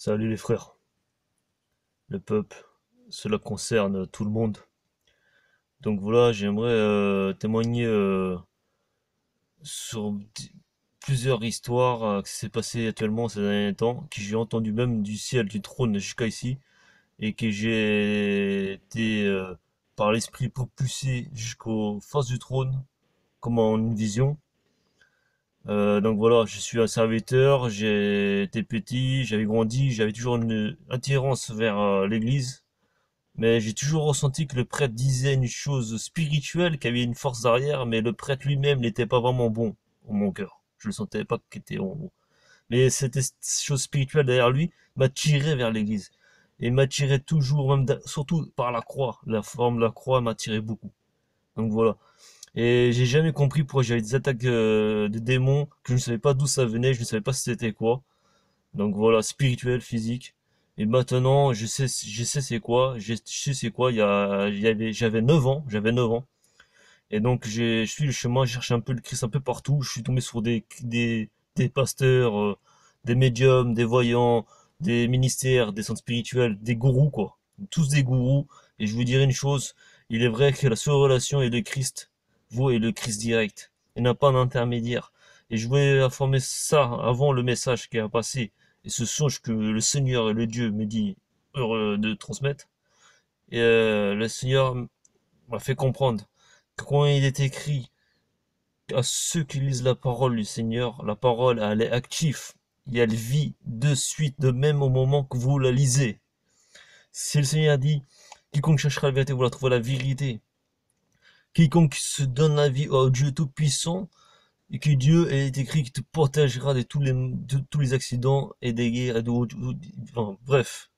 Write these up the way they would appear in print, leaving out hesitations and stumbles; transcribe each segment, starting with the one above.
Salut les frères, le peuple, cela concerne tout le monde. Donc voilà, j'aimerais témoigner sur plusieurs histoires qui s'est passé actuellement ces derniers temps, que j'ai entendu même du ciel, du trône jusqu'à ici, et que j'ai été par l'esprit propulsé jusqu'aux faces du trône, comme en une vision. Donc voilà, je suis un serviteur, j'ai été petit, j'avais grandi, j'avais toujours une attirance vers l'église. Mais j'ai toujours ressenti que le prêtre disait une chose spirituelle, qu'il y avait une force derrière, mais le prêtre lui-même n'était pas vraiment bon au mon cœur. Je le sentais pas qu'il était bon. Mais cette chose spirituelle derrière lui m'attirait vers l'église. Et m'attirait toujours, même surtout par la croix. La forme de la croix m'attirait beaucoup. Donc voilà. Et j'ai jamais compris pourquoi j'avais des attaques de démons, que je ne savais pas d'où ça venait, je ne savais pas c'était quoi. Donc voilà, spirituel, physique. Et maintenant, je sais c'est quoi, je sais c'est quoi, j'avais 9 ans, j'avais 9 ans. Et donc je suis le chemin, je cherche un peu le Christ un peu partout. Je suis tombé sur des pasteurs, des médiums, des voyants, des ministères, des centres spirituels, des gourous quoi. Tous des gourous. Et je vous dirais une chose, il est vrai que la seule relation est le Christ. Vous et le Christ direct. Il n'y a pas d'intermédiaire. Et je voulais informer ça avant le message qui a passé et ce songe que le Seigneur et le Dieu me dit heureux de transmettre. Et le Seigneur m'a fait comprendre que quand il est écrit à ceux qui lisent la parole du Seigneur, la parole elle est active et elle vit de suite, de même au moment que vous la lisez. Si le Seigneur dit quiconque cherchera la vérité vous la trouvera la vérité, quiconque se donne la vie au Dieu Tout-Puissant, et que Dieu est écrit qu'il te protégera de tous les accidents et des guerres, enfin, bref.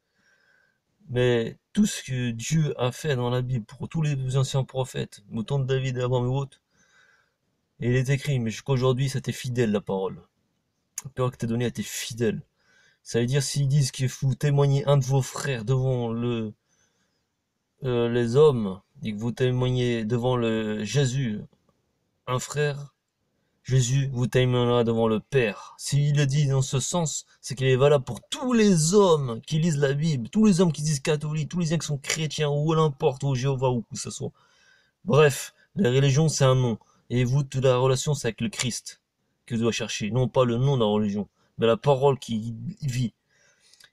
Mais tout ce que Dieu a fait dans la Bible pour tous les anciens prophètes, autant de David et Abraham et autres, il est écrit, mais jusqu'à aujourd'hui, ça t'est fidèle la parole. La parole que t'es donnée a été fidèle. Ça veut dire s'ils disent qu'il faut témoigner un de vos frères devant les hommes, et que vous témoignez devant le Jésus, un frère, Jésus vous témoignera devant le Père. S'il le dit dans ce sens, c'est qu'il est valable pour tous les hommes qui lisent la Bible, tous les hommes qui disent catholiques, tous les hommes qui sont chrétiens, ou n'importe, ou Jéhovah, ou que ce soit. Bref, la religion, c'est un nom. Et vous, toute la relation, c'est avec le Christ que vous devez chercher. Non pas le nom de la religion, mais la parole qui vit.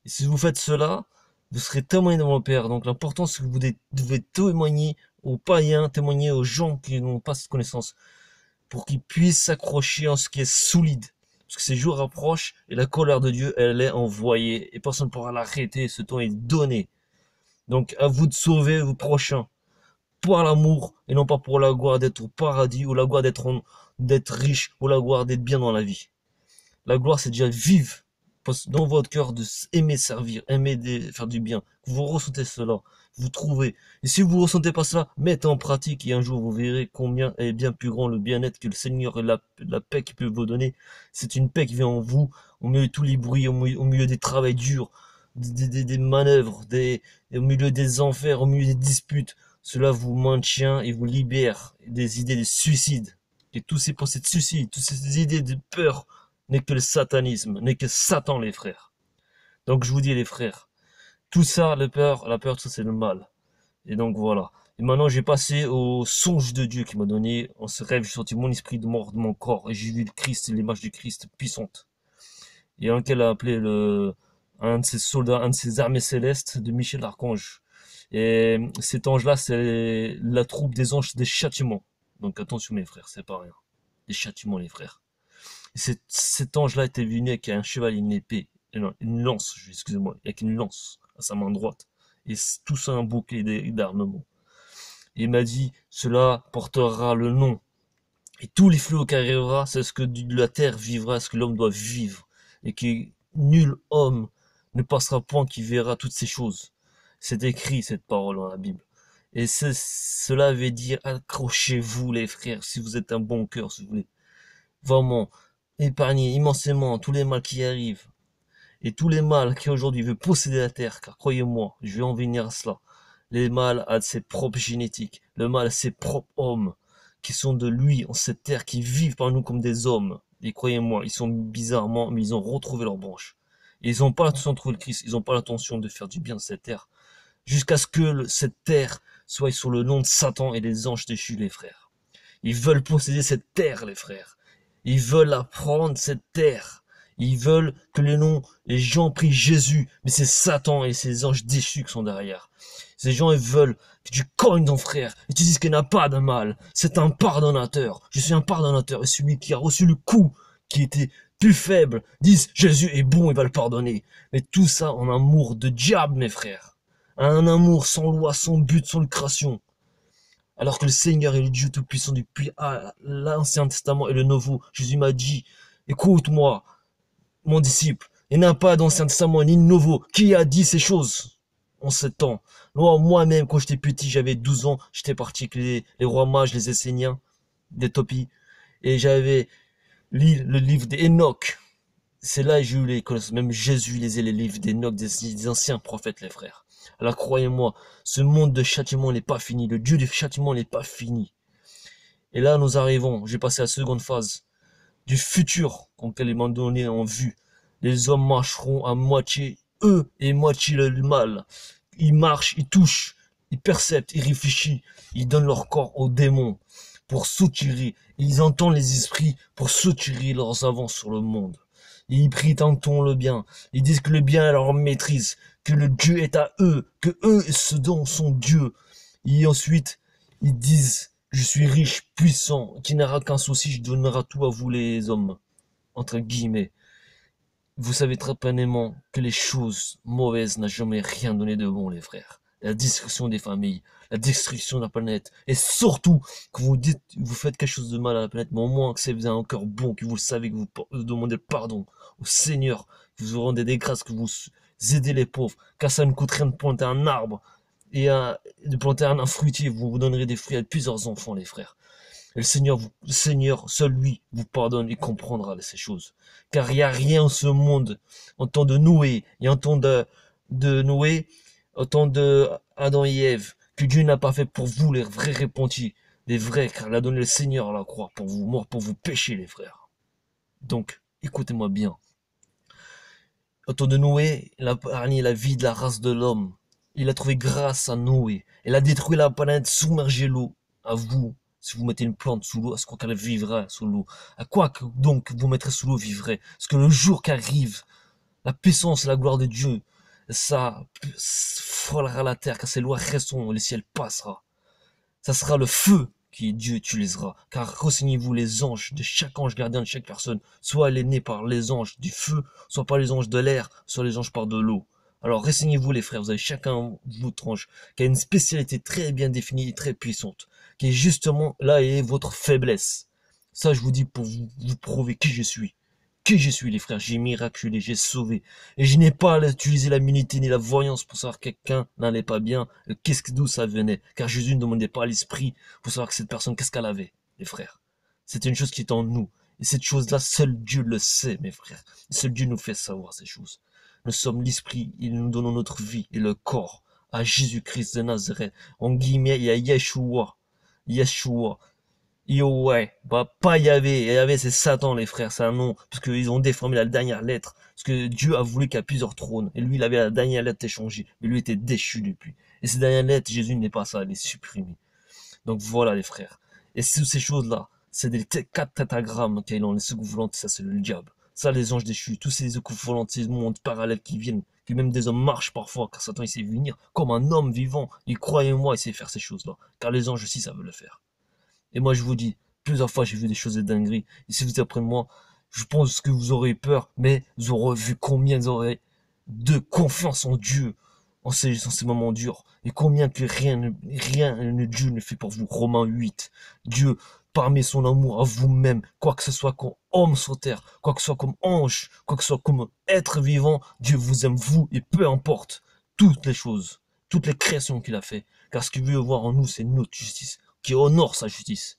Et si vous faites cela, vous serez témoigné devant le Père. Donc l'important, c'est que vous devez témoigner aux païens, témoigner aux gens qui n'ont pas cette connaissance, pour qu'ils puissent s'accrocher en ce qui est solide. Parce que ces jours approchent et la colère de Dieu, elle est envoyée et personne ne pourra l'arrêter. Ce temps est donné. Donc à vous de sauver vos prochains pour l'amour et non pas pour la gloire d'être au paradis ou la gloire d'être riche ou la gloire d'être bien dans la vie. La gloire, c'est déjà vivre dans votre cœur de aimer servir, aimer faire du bien. Vous ressentez cela, vous trouvez. Et si vous ressentez pas cela, mettez en pratique et un jour vous verrez combien est bien plus grand le bien-être que le Seigneur et la paix qu'il peut vous donner. C'est une paix qui vient en vous, au milieu de tous les bruits, au milieu des travails durs, des manœuvres, au milieu des enfers, au milieu des disputes. Cela vous maintient et vous libère des idées de suicide. Et tous ces pensées de suicide, toutes ces idées de peur, n'est que le satanisme, n'est que Satan, les frères. Donc je vous dis, les frères, tout ça, la peur, tout ça, c'est le mal. Et donc voilà. Et maintenant, j'ai passé au songe de Dieu qui m'a donné. En ce rêve, j'ai senti mon esprit de mort de mon corps et j'ai vu le Christ, l'image du Christ puissante. Et un qu'elle a appelé un de ses soldats, un de ses armées célestes de Michel l'Archange. Et cet ange-là, c'est la troupe des anges des châtiments. Donc attention, mes frères, c'est pas rien. Des châtiments, les frères. Cet ange-là était venu avec un cheval et une épée, non, une lance, excusez-moi, avec une lance à sa main droite, et tout ça un bouquet d'armement. Et il m'a dit, cela portera le nom, et tous les fléaux qui arrivera, c'est ce que de la terre vivra, ce que l'homme doit vivre, et que nul homme ne passera point qui verra toutes ces choses. C'est écrit cette parole dans la Bible. Et cela veut dire, accrochez-vous les frères, si vous êtes un bon cœur, si vous voulez. Vraiment, épargner immensément tous les mal qui arrivent et tous les mal qui aujourd'hui veulent posséder la terre, car croyez-moi, je vais en venir à cela. Les mal à ses propres génétiques, le mal à ses propres hommes, qui sont de lui en cette terre, qui vivent par nous comme des hommes. Et croyez-moi, ils sont bizarrement, mais ils ont retrouvé leur branche. Et ils n'ont pas l'intention de trouver le Christ, ils n'ont pas l'intention de faire du bien de cette terre, jusqu'à ce que cette terre soit sur le nom de Satan et des anges déchus, les frères. Ils veulent posséder cette terre, les frères. Ils veulent apprendre cette terre. Ils veulent que les gens prient Jésus, mais c'est Satan et ses anges déchus qui sont derrière. Ces gens, ils veulent que tu cognes ton frère et tu dises qu'il n'a pas de mal. C'est un pardonnateur. Je suis un pardonnateur. Et celui qui a reçu le coup, qui était plus faible, disent Jésus est bon, il va le pardonner. Mais tout ça en amour de diable, mes frères. Un amour sans loi, sans but, sans lucration. Alors que le Seigneur est le Dieu Tout-Puissant depuis l'Ancien Testament et le Nouveau. Jésus m'a dit, écoute-moi, mon disciple, il n'y a pas d'Ancien Testament ni de Nouveau. Qui a dit ces choses en ce temps? Moi-même, quand j'étais petit, j'avais 12 ans, j'étais parti avec les rois mages, les Esséniens, des Topis, et j'avais lu le livre d'Enoch. C'est là que j'ai eu les connaissances. Même Jésus lisait les livres d'Enoch, des anciens prophètes, les frères. Alors croyez-moi, ce monde de châtiment n'est pas fini. Le Dieu du châtiment n'est pas fini. Et là, nous arrivons, j'ai passé la seconde phase du futur, comme qu'elle est donné en vue. Les hommes marcheront à moitié eux et moitié le mal. Ils marchent, ils touchent, ils perceptent, ils réfléchissent, ils donnent leur corps aux démons pour soutirer. Ils entendent les esprits pour soutirer leurs avances sur le monde. Ils prient tantôt le bien. Ils disent que le bien est leur maîtrise, que le Dieu est à eux, que eux ce dont sont Dieu. Et ensuite, ils disent, je suis riche, puissant, qui n'aura qu'un souci, je donnerai tout à vous les hommes. Entre guillemets. Vous savez très pleinement que les choses mauvaises n'ont jamais rien donné de bon, les frères. La destruction des familles, la destruction de la planète, et surtout que vous dites, vous faites quelque chose de mal à la planète, mais au moins que c'est vous avez un cœur bon, que vous le savez, que vous demandez le pardon au Seigneur, que vous rendez des grâces, que vous aidez les pauvres, car ça ne coûte rien de planter un arbre et de planter un fruitier, vous donnerez des fruits à plusieurs enfants, les frères. Et le Seigneur, seul lui, vous pardonne et comprendra ces choses. Car il n'y a rien en ce monde, en temps de Noé, et en temps de Noé, en temps de Adam et Ève, que Dieu n'a pas fait pour vous, les vrais repentis, les vrais, car il a donné le Seigneur à la croix, pour vous, mort pour vous pécher, les frères. Donc, écoutez-moi bien. Au temps de Noé, il a épargné la vie de la race de l'homme. Il a trouvé grâce à Noé. Il a détruit la planète, submergé l'eau. À vous, si vous mettez une plante sous l'eau, est-ce qu'elle vivra sous l'eau? À quoi que donc vous mettrez sous l'eau vivrait? Parce que le jour qu'arrive, la puissance et la gloire de Dieu, ça frôlera la terre, car ses lois resteront, le ciel passera. Ça sera le feu qui Dieu utilisera. Car renseignez-vous les anges, de chaque ange gardien de chaque personne. Soit elle est née par les anges du feu, soit par les anges de l'air, soit les anges par de l'eau. Alors renseignez-vous les frères, vous avez chacun votre ange, qui a une spécialité très bien définie et très puissante, qui est justement là et votre faiblesse. Ça je vous dis pour vous prouver qui je suis. Qui je suis les frères, j'ai miraculé, j'ai sauvé. Et je n'ai pas à utiliser l'immunité ni la voyance pour savoir que quelqu'un n'allait pas bien, d'où ça venait. Car Jésus ne demandait pas à l'esprit pour savoir que cette personne, qu'est-ce qu'elle avait, les frères. C'était une chose qui est en nous. Et cette chose-là, seul Dieu le sait, mes frères. Seul Dieu nous fait savoir ces choses. Nous sommes l'esprit, et nous donnons notre vie et le corps à Jésus-Christ de Nazareth. En guillemets, il y a Yeshua. Yeshua. Ouais, bah pas Yahvé, Yahvé c'est Satan les frères, c'est un nom, parce qu'ils ont déformé la dernière lettre, parce que Dieu a voulu qu'il y ait plusieurs trônes, et lui il avait la dernière lettre échangée, mais lui était déchu depuis. Et cette dernière lettre, Jésus n'est pas ça, elle est supprimée. Donc voilà les frères. Et toutes ces choses-là, c'est des 4 tétagrammes qu'il y a dans les secours volantes, ça c'est le diable. Ça les anges déchus, tous ces secours volantes, ces mondes parallèles qui viennent, que même des hommes marchent parfois, car Satan il sait venir comme un homme vivant, et croyez-moi, il sait faire ces choses-là, car les anges aussi savent le faire. Et moi, je vous dis, plusieurs fois, j'ai vu des choses de dingueries. Et si vous êtes après de moi, je pense que vous aurez peur, mais vous aurez vu combien vous aurez de confiance en Dieu en ces moments durs. Et combien que Dieu ne fait pour vous. Romains 8. Dieu, parmi son amour à vous-même, quoi que ce soit comme homme sur terre, quoi que ce soit comme ange, quoi que ce soit comme être vivant, Dieu vous aime vous, et peu importe toutes les choses, toutes les créations qu'il a fait. Car ce qu'il veut voir en nous, c'est notre justice, qui honore sa justice.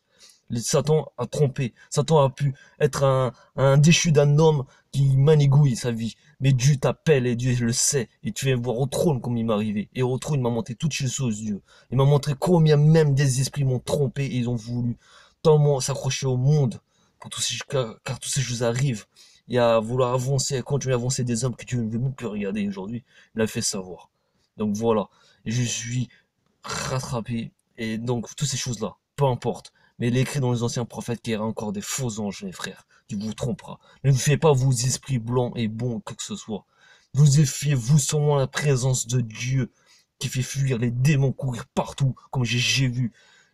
Satan a trompé. Satan a pu être un déchu d'un homme qui manigouille sa vie. Mais Dieu t'appelle et Dieu le sait. Et tu viens voir au trône comme il m'est arrivé. Et au trône, il m'a montré toutes ces choses, Dieu. Il m'a montré combien même des esprits m'ont trompé et ils ont voulu tellement s'accrocher au monde pour car toutes ces choses arrivent. et à vouloir avancer, à continuer à avancer des hommes que Dieu ne veut même plus regarder aujourd'hui. Il a fait savoir. Donc voilà, je suis rattrapé, et donc toutes ces choses-là, peu importe. Mais il est écrit dans les anciens prophètes qu'il y aura encore des faux anges, les frères. Tu vous trompera. Ne vous fiez pas vos esprits blancs et bons, que ce soit. Vous fiez-vous seulement à la présence de Dieu qui fait fuir les démons, courir partout, comme j'ai vu.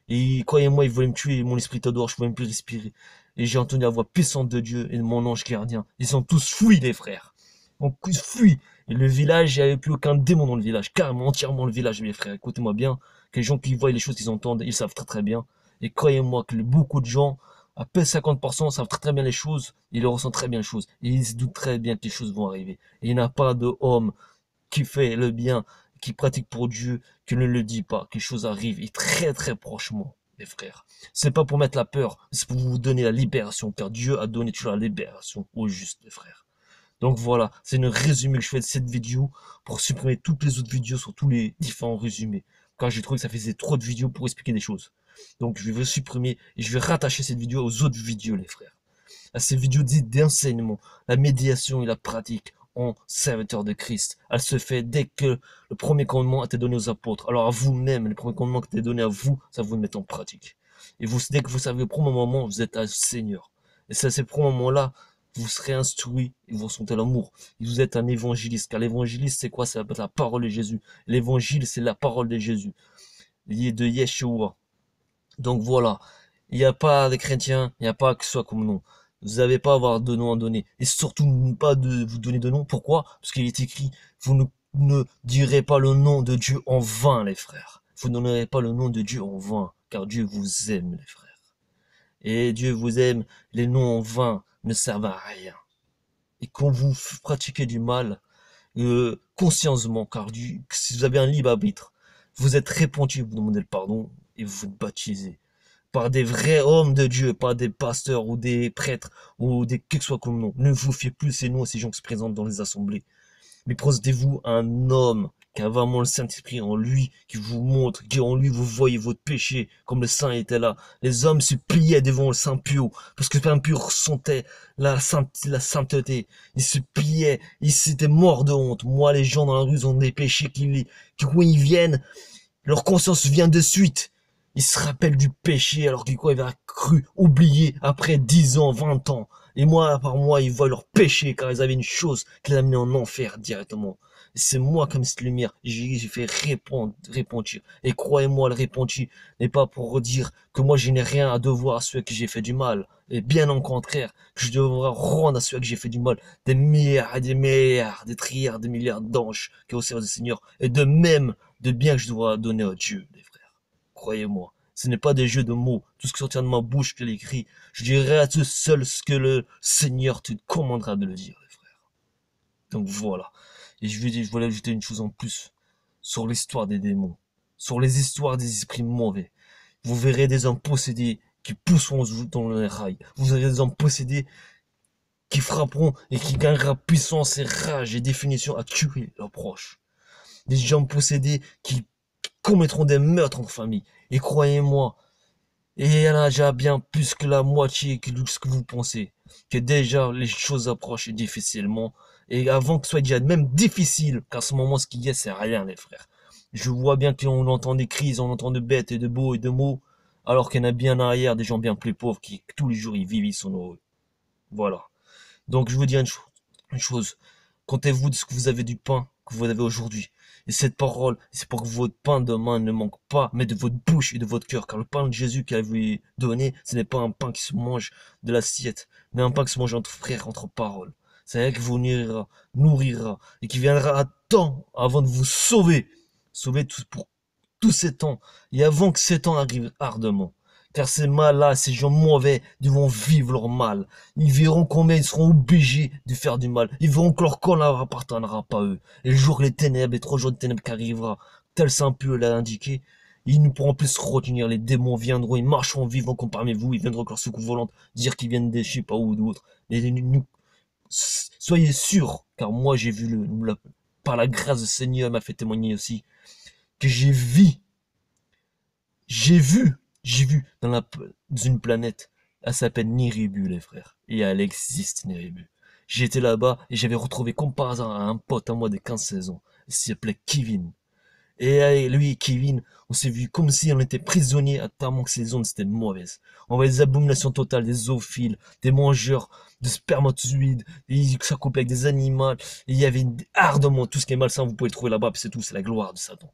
Et croyez-moi, ils voulaient me tuer, mon esprit était dehors, je pouvais même plus respirer. Et j'ai entendu la voix puissante de Dieu et de mon ange gardien. Ils ont tous fui, les frères. Ils ont tous fui. Et le village, il n'y avait plus aucun démon dans le village. Carrément, entièrement le village, mes frères. Écoutez-moi bien. Que les gens qui voient les choses qu'ils entendent, ils savent très très bien. Et croyez-moi que beaucoup de gens, à peu 50%, savent très très bien les choses. Ils le ressentent très bien les choses. Et ils se doutent très bien que les choses vont arriver. Et il n'y a pas de homme qui fait le bien, qui pratique pour Dieu, qui ne le dit pas. Que les choses arrivent. Et très très prochement, les frères. C'est pas pour mettre la peur, c'est pour vous donner la libération. Car Dieu a donné toujours la libération aux justes, les frères. Donc voilà, c'est une résumé que je fais de cette vidéo pour supprimer toutes les autres vidéos sur tous les différents résumés. Car j'ai trouvé que ça faisait trop de vidéos pour expliquer des choses. Donc je vais supprimer et je vais rattacher cette vidéo aux autres vidéos, les frères. À ces vidéos dites d'enseignement, la médiation et la pratique en serviteur de Christ. Elle se fait dès que le premier commandement a été donné aux apôtres. Alors à vous-même, le premier commandement qui a été donné à vous, ça vous le met en pratique. Et vous, dès que vous savez le premier moment, vous êtes un Seigneur. Et c'est à ces premiers moments-là, vous serez instruit et vous ressentez l'amour. Et vous êtes un évangéliste. Car l'évangéliste, c'est quoi? C'est la parole de Jésus. L'évangile, c'est la parole de Jésus. Lié de Yeshua. Donc voilà. Il n'y a pas de chrétiens, il n'y a pas que ce soit comme nom. Vous n'avez pas à avoir de nom à donner. Et surtout, pas de vous donner de nom. Pourquoi? Parce qu'il est écrit, vous ne direz pas le nom de Dieu en vain, les frères. Vous ne donnerez pas le nom de Dieu en vain. Car Dieu vous aime, les frères. Et Dieu vous aime, les noms en vain ne servent à rien. Et quand vous pratiquez du mal, consciencement, car si vous avez un libre arbitre, vous êtes repenti, vous demandez le pardon et vous vous baptisez par des vrais hommes de Dieu, pas des pasteurs ou des prêtres ou des quel que soit comme nom. Ne vous fiez plus ces noms à ces gens qui se présentent dans les assemblées. Mais procédez-vous à un homme qui a vraiment le Saint-Esprit en lui, qui vous montre, qui en lui vous voyez votre péché, comme le Saint était là. Les hommes se pliaient devant le Saint Pio, parce que le Saint Pio ressentait la sainteté. Ils se pliaient, ils s'étaient morts de honte. Moi, les gens dans la rue ont des péchés qui quand ils viennent, leur conscience vient de suite. Ils se rappellent du péché alors qu'ils avaient cru oublier après 10 ans, 20 ans. Et moi, par moi, ils voient leur péché car ils avaient une chose qui les amenait en enfer directement. C'est moi comme cette lumière, j'ai fait repentir. Et croyez-moi, le repentir n'est pas pour dire que moi je n'ai rien à devoir à ceux que j'ai fait du mal. Et bien au contraire, que je devrais rendre à ceux que j'ai fait du mal des milliards et des milliards, des trilliards, des milliards d'anges qui au service du Seigneur. Et de même, de bien que je dois donner à Dieu, les frères. Croyez-moi. Ce n'est pas des jeux de mots. Tout ce qui sortira de ma bouche, je l'écris. Je dirai à tout seul ce que le Seigneur te commandera de le dire, les frères. Donc voilà. Et je voulais ajouter une chose en plus sur l'histoire des démons, sur les histoires des esprits mauvais. Vous verrez des hommes possédés qui pousseront dans les rails. Vous verrez des hommes possédés qui frapperont et qui gagneront puissance et rage et définition à tuer leurs proches. Des hommes possédés qui commettront des meurtres en famille. Et croyez-moi, et il y en a déjà bien plus que la moitié que ce que vous pensez. Que déjà les choses approchent difficilement. Et avant que ce soit déjà même difficile, qu'à ce moment ce qu'il y a c'est rien les frères. Je vois bien qu'on entend des crises, on entend de bêtes et de beaux et de mots. Alors qu'il y en a bien arrière des gens bien plus pauvres qui tous les jours ils vivent, ils sont heureux. Voilà. Donc je vous dis une chose. Comptez-vous de ce que vous avez du pain que vous avez aujourd'hui. Et cette parole, c'est pour que votre pain demain ne manque pas, mais de votre bouche et de votre cœur. Car le pain de Jésus qu'il a voulu donner, ce n'est pas un pain qui se mange de l'assiette, mais un pain qui se mange entre frères, entre paroles. C'est elle qui vous nourrira, et qui viendra à temps avant de vous sauver. Sauver pour tous ces temps, et avant que ces temps arrivent ardemment. Car ces mal-là, ces gens mauvais, devront vivre leur mal. Ils verront combien ils seront obligés de faire du mal. Ils verront que leur corps ne leur appartiendra pas à eux. Et le jour les ténèbres, les 3 jours de ténèbres qui arrivera, tel Saint Pieux l'a indiqué, ils ne pourront plus se retenir. Les démons viendront, ils marcheront vivants comme parmi vous. Ils viendront avec leur secours volante, dire qu'ils viennent des je sais pas où d'autres. Et soyez sûrs, car moi j'ai vu par la grâce du Seigneur m'a fait témoigner aussi, que j'ai vu dans une planète, elle s'appelle Niribu, les frères. Et elle existe, Niribu. J'étais là-bas et j'avais retrouvé comme par hasard un pote à moi de 15-16 ans. Il s'appelait Kevin. Et lui et Kevin, on s'est vu comme si on était prisonniers à tellement que ces zones c'était mauvaises. On voyait des abominations totales, des zoophiles, des mangeurs de spermatozoïdes, et ça couplait avec des animaux. Et il y avait ardemment tout ce qui est malsain, vous pouvez le trouver là-bas, puis c'est tout, c'est la gloire de Satan.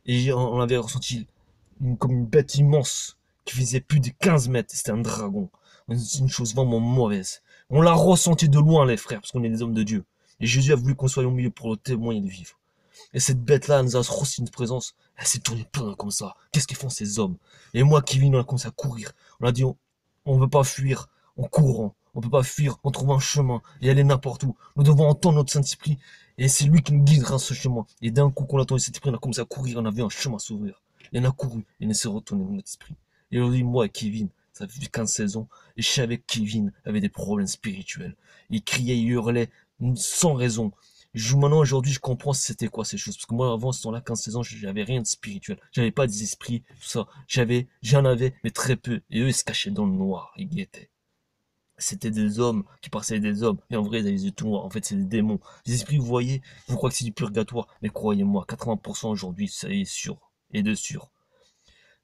Et on avait ressenti comme une bête immense qui faisait plus de 15 mètres. C'était un dragon. C'est une chose vraiment mauvaise. On l'a ressenti de loin, les frères, parce qu'on est des hommes de Dieu. Et Jésus a voulu qu'on soit au milieu pour le témoigner de vivre. Et cette bête-là nous a reçu une présence. Elle s'est tournée plein comme ça. Qu'est-ce qu'ils font ces hommes? Et moi, Kevin, on a commencé à courir. On a dit, on ne veut pas fuir en courant. On ne peut pas fuir en trouvant un chemin et aller n'importe où. Nous devons entendre notre Saint-Esprit. Et c'est lui qui nous guidera ce chemin. Et d'un coup, qu'on a entendu cet esprit, on a commencé à courir. On a vu un chemin s'ouvrir. Et on a couru. Et on s'est retourné dans notre esprit. Et aujourd'hui, moi et Kevin, ça fait 15-16 ans. Et je savais que Kevin avait des problèmes spirituels. Il criait, il hurlait sans raison. Maintenant, aujourd'hui, je comprends c'était quoi ces choses. Parce que moi, avant ce temps-là, 15-16 ans, j'avais rien de spirituel. J'avais pas des esprits, tout ça. J'en avais, mais très peu. Et eux, ils se cachaient dans le noir. Ils guettaient. C'était des hommes qui passaient des hommes. Et en vrai, ils avaient les yeux tout noirs. En fait, c'est des démons. Les esprits, vous voyez, vous croyez que c'est du purgatoire. Mais croyez-moi, 80% aujourd'hui, ça est sûr. Et de sûr.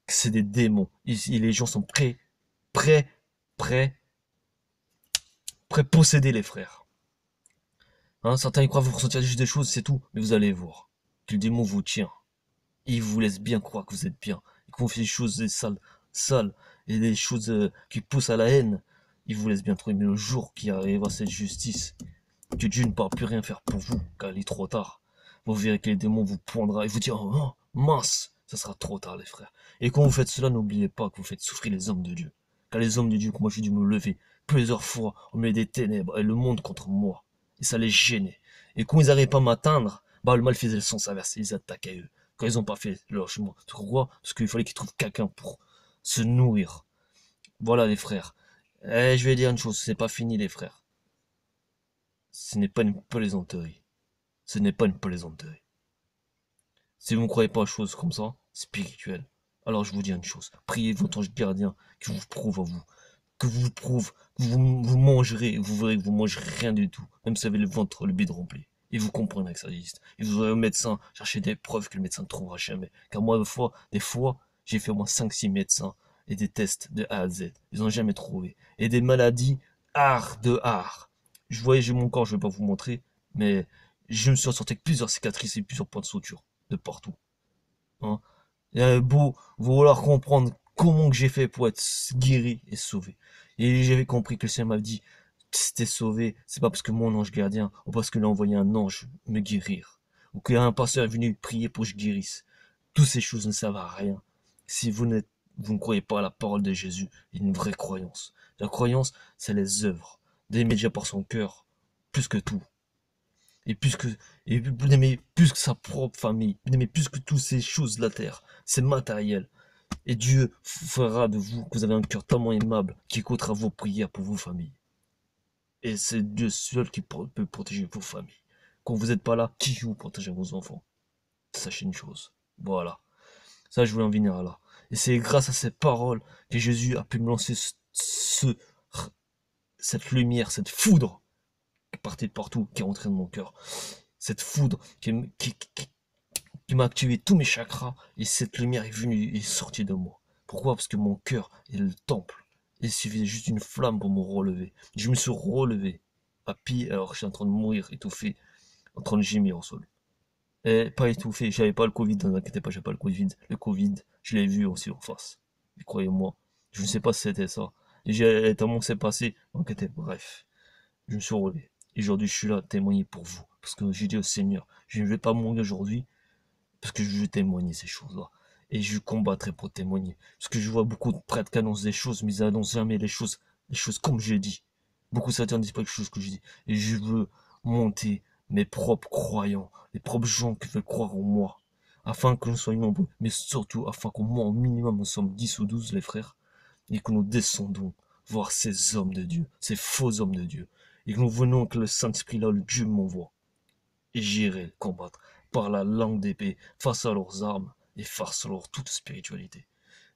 Que c'est des démons. Et les gens sont prêts, prêts, prêts posséder les frères. Hein, certains y croient vous ressentir juste des choses, c'est tout. Mais vous allez voir que le démon vous tient. Et il vous laisse bien croire que vous êtes bien. Et qu'on fait des choses sales, et des choses qui poussent à la haine. Il vous laisse bien trouver. Mais le jour qui arrivera cette justice, que Dieu ne pourra plus rien faire pour vous, car il est trop tard. Vous verrez que les démons vous prendront et vous diront, oh, mince, ça sera trop tard, les frères. Et quand vous faites cela, n'oubliez pas que vous faites souffrir les hommes de Dieu. Car les hommes de Dieu, moi j'ai dû me lever plusieurs fois au milieu des ténèbres et le monde contre moi. Et ça les gênait. Et quand ils n'arrivaient pas à m'atteindre, bah le mal faisait le sens inverse, ils attaquaient eux. Quand ils n'ont pas fait leur chemin. Pourquoi? Parce qu'il fallait qu'ils trouvent quelqu'un pour se nourrir. Voilà les frères. Et je vais dire une chose, c'est pas fini les frères. Ce n'est pas une plaisanterie. Ce n'est pas une plaisanterie. Si vous ne croyez pas aux choses comme ça, spirituelles, alors je vous dis une chose. Priez votre ange gardien qui vous prouve à vous. Que vous prouve que vous mangerez, vous verrez que vous mangerez rien du tout. Même si vous avez le ventre, le bide rempli. Et vous comprendrez que ça existe. Et vous aurez au médecin chercher des preuves que le médecin ne trouvera jamais. Car moi, des fois, j'ai fait au moins 5-6 médecins et des tests de A à Z. Ils n'ont jamais trouvé. Et des maladies art. Je voyais, j'ai mon corps, je ne vais pas vous montrer, mais je me suis sorti avec plusieurs cicatrices et plusieurs points de suture de partout. Hein. Et beau vouloir comprendre comment que j'ai fait pour être guéri et sauvé. Et j'avais compris que le Seigneur m'a dit, si t'es sauvé, c'est pas parce que mon ange gardien, ou parce qu'il a envoyé un ange me guérir, ou qu'un pasteur est venu prier pour que je guérisse. Toutes ces choses ne servent à rien. Si vous ne croyez pas à la parole de Jésus, une vraie croyance. La croyance, c'est les œuvres, d'aimer Dieu par son cœur, plus que tout. Et vous n'aimez plus que sa propre famille, vous n'aimez plus que toutes ces choses de la terre, c'est matériel. Et Dieu fera de vous que vous avez un cœur tellement aimable qui écoutera vos prières pour vos familles. Et c'est Dieu seul qui peut protéger vos familles. Quand vous n'êtes pas là, qui vous protège vos enfants? Sachez une chose. Voilà. Ça, je voulais en venir à là. Et c'est grâce à ces paroles que Jésus a pu me lancer cette lumière, cette foudre qui partait de partout, qui est rentrée dans mon cœur. Cette foudre qui m'a activé tous mes chakras et cette lumière est venue et est sortie de moi. Pourquoi? Parce que mon cœur est le temple. Il suffisait juste une flamme pour me relever. Je me suis relevé à pied alors que j'étais en train de mourir, étouffé, en train de gémir au sol. Et pas étouffé, j'avais pas le Covid, ne vous inquiétez pas, j'avais pas le Covid. Le Covid, je l'ai vu aussi en face. Et croyez-moi, je ne sais pas si c'était ça. Et j'ai tellement que c'est passé, inquiétez, bref. Je me suis relevé. Et aujourd'hui, je suis là à témoigner pour vous. Parce que j'ai dit au Seigneur, je ne vais pas mourir aujourd'hui, parce que je veux témoigner ces choses-là. Et je combattrai pour témoigner. Parce que je vois beaucoup de prêtres qui annoncent des choses, mais ils annoncent jamais les choses comme je dis. Beaucoup de Satan ne disent pas les choses que je dis. Et je veux monter mes propres croyants, les propres gens qui veulent croire en moi. Afin que nous soyons nombreux, mais surtout afin qu'au moins au minimum nous sommes 10 ou 12 les frères. Et que nous descendons voir ces hommes de Dieu, ces faux hommes de Dieu. Et que nous venons que le Saint-Esprit là, le Dieu m'envoie. Et j'irai combattre par la langue d'épée face à leurs armes et face à leur toute spiritualité.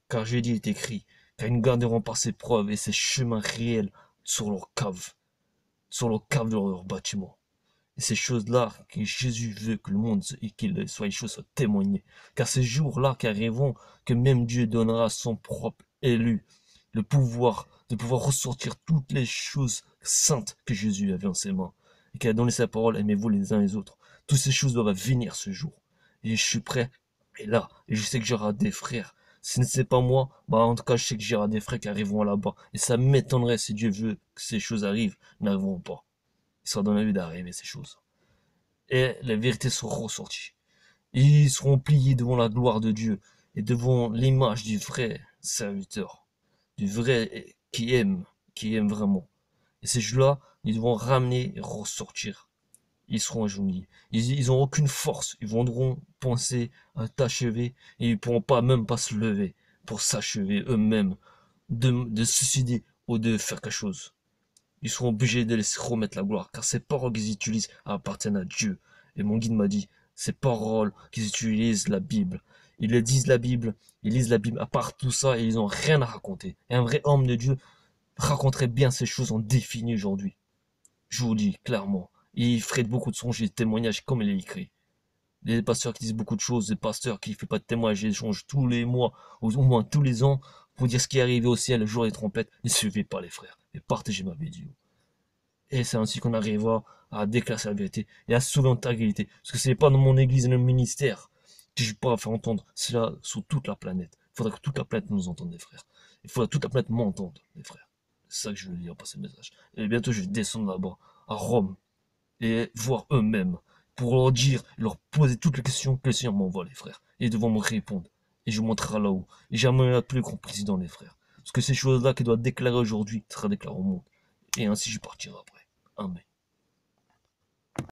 Car j'ai dit est écrit, car ils nous garderont par ses preuves et ses chemins réels sur leur cave, sur le câble de leur bâtiment. Et ces choses-là que Jésus veut que le monde et qu'il soit les choses soient témoignées. Car ces jours-là qui arriveront, que même Dieu donnera à son propre élu le pouvoir de pouvoir ressortir toutes les choses saintes que Jésus avait en ses mains. Et qu'il a donné sa parole, aimez-vous les uns les autres. Toutes ces choses doivent venir ce jour. Et je suis prêt. Et là, et je sais que j'aurai des frères. Si ce n'est pas moi, bah en tout cas, je sais que j'aurai des frères qui arriveront là-bas. Et ça m'étonnerait si Dieu veut que ces choses arrivent, n'arriveront pas. Il sera dans la vie d'arriver ces choses. Et les vérités seront ressorties. Ils seront pliés devant la gloire de Dieu et devant l'image du vrai serviteur, du vrai qui aime vraiment. Et ces jeux-là, ils vont ramener et ressortir. Ils seront agenouillés. Ils ont aucune force. Ils voudront penser à t'achever et ils pourront pas même pas se lever pour s'achever eux-mêmes, de se suicider ou de faire quelque chose. Ils seront obligés de laisser remettre la gloire, car ces paroles qu'ils utilisent appartiennent à Dieu. Et mon guide m'a dit, ces paroles qu'ils utilisent la Bible. Ils le disent la Bible, ils lisent la Bible, à part tout ça, et ils n'ont rien à raconter. Et un vrai homme de Dieu raconterait bien ces choses en défini aujourd'hui. Je vous le dis clairement. Il ferait beaucoup de songes et de témoignages comme il est écrit. Les pasteurs qui disent beaucoup de choses, des pasteurs qui ne font pas de témoignages et échanges tous les mois, ou au moins tous les ans, pour dire ce qui est arrivé au ciel le jour des trompettes, ne suivez pas les frères, et partagez ma vidéo. Et c'est ainsi qu'on arrivera à déclarer la vérité et à sauver notre intégrité. Parce que ce n'est pas dans mon église et dans le ministère que je pourrais faire entendre cela sur toute la planète. Il faudra que toute la planète nous entende, les frères. Il faudra que toute la planète m'entende, les frères. C'est ça que je veux dire par ce message. Et bientôt, je vais descendre là-bas, à Rome, et voir eux-mêmes, pour leur dire, leur poser toutes les questions que le Seigneur m'envoie, les frères. Et ils devront me répondre. Et je vous montrerai là-haut. Et j'amènerai le plus grand président, les frères. Parce que ces choses-là qu'il doit déclarer aujourd'hui sera déclaré au monde. Et ainsi je partirai après. Amen.